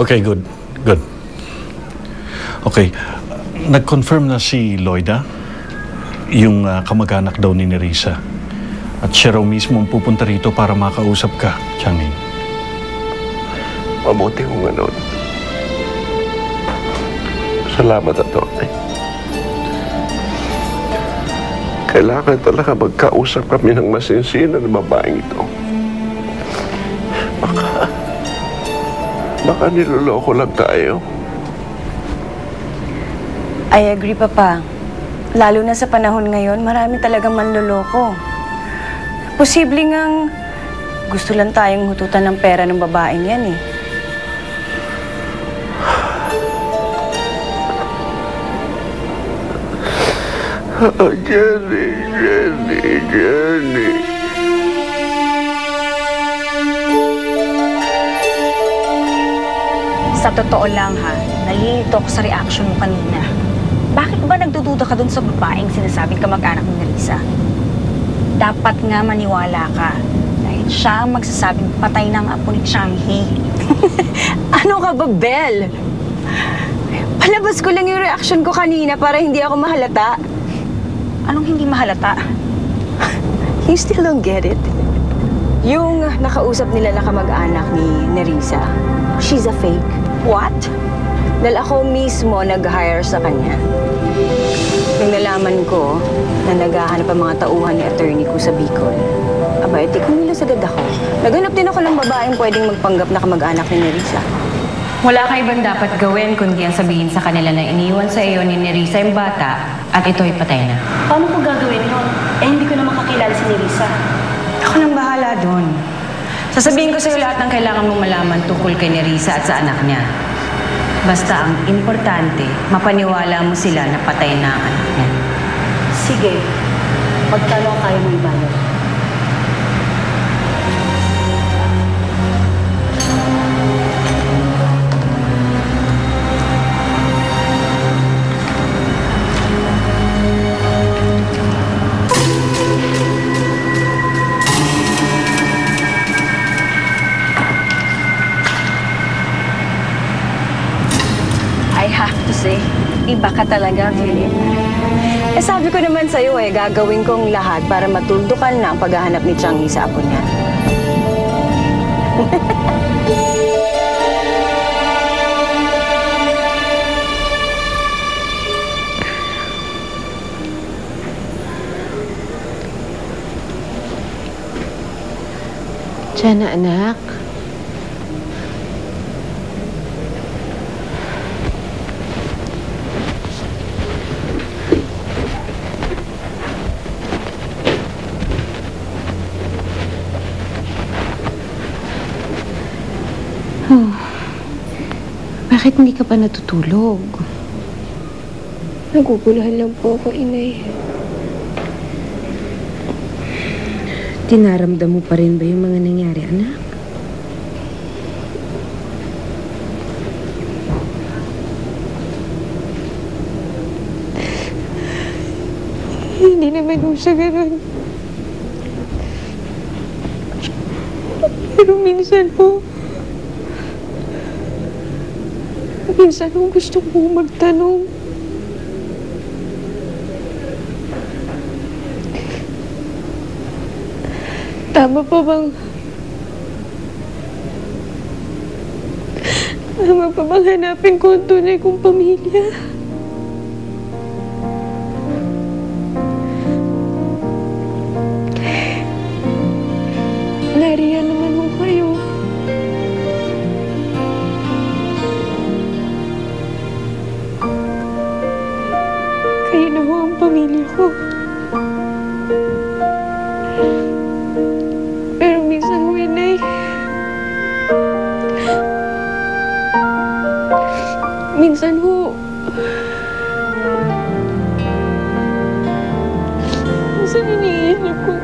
Okay, good. Good. Okay. Nag-confirm na si Lloyda, yung kamag-anak daw ni Nerissa. At siya raw mismo ang pupunta rito para makausap ka, Changing. Mabuti kung gano'n. Salamat, Atty. Kailangan talaga magkausap kami ng masinsina ng babaeng ito. Baka niloloko lang tayo. I agree, Papa. Lalo na sa panahon ngayon, marami talagang manloloko. Posible ngang gusto lang tayong hututan ng pera ng babaeng yan eh. Oh, Jenny. Sa totoo lang ha, nalilito ako sa reaction mo kanina. Bakit ba nagdududa ka dun sa babaeng sinasabing kamag-anak ni Nerissa? Dapat nga maniwala ka dahil siya ang magsasabing patay ng apo ni Changhe. Ano ka ba, Belle? Palabas ko lang yung reaction ko kanina para hindi ako mahalata. Anong hindi mahalata? You still don't get it? Yung nakausap nila na kamag-anak ni Nerissa, she's a fake. What? Dahil ako mismo nag-hire sa kanya. Nung nalaman ko na naghahanap ang mga tauhan ni attorney ko sa Bicol, aba, edi kumilos agad ako. Naghanap din ako ng babaeng pwedeng magpanggap na kamag-anak ni Nerissa. Wala ka ibang dapat gawin kundi ang sabihin sa kanila na iniwan sa iyo ni Nerissa yung bata at ito'y patay na. Paano ko gagawin yun? Eh, hindi ko na makakilala si Nerissa. Ako nang bahala doon. Sasabihin ko sa iyo lahat ng kailangan mong malaman tungkol kay Nerissa at sa anak niya. Basta ang importante, mapaniwala mo sila na patay na ang anak niya. Sige, magkano kaya mo ibayad? I have to say, iba ka talaga, Violeta. Eh sabi ko naman sa'yo gagawin kong lahat para matuldukan na ang paghahanap ni Changhe sa apo niya. Diyan na, anak. Bakit hindi ka pa natutulog? Naguguluhan lang po ako, Inay. Dinaramdam mo pa rin ba yung mga nangyari, anak? Hindi naman po siya ganun. Pero minsan po, gusto ko magtanong. Tama pa bang hanapin ko ang tunay kong pamilya? Nariyan naman mo kayo. Kayo na ho ang pamilya ko. Pero minsan, Winay, minsan iniisip ko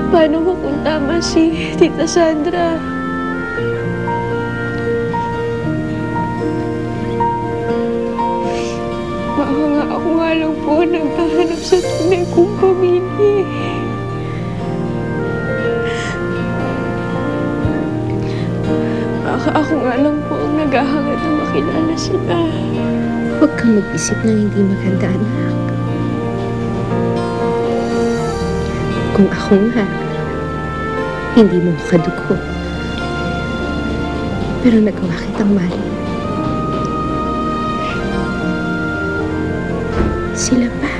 paano ko kung tama si Tita Sandra? Ako nga lang po naghahanap sa tunay kong pamilya. sila. Huwag kang mag-isip ng hindi maganda, anak. Kung ako nga, hindi mo makadugo. Pero nagawa kitang mali. Sila pa.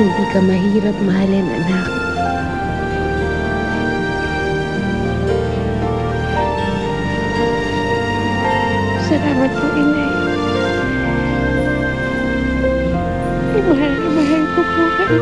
Hindi ka mahirap mahalin, anak. Salamat po, Inay. Mahal na mahal ko po kayo.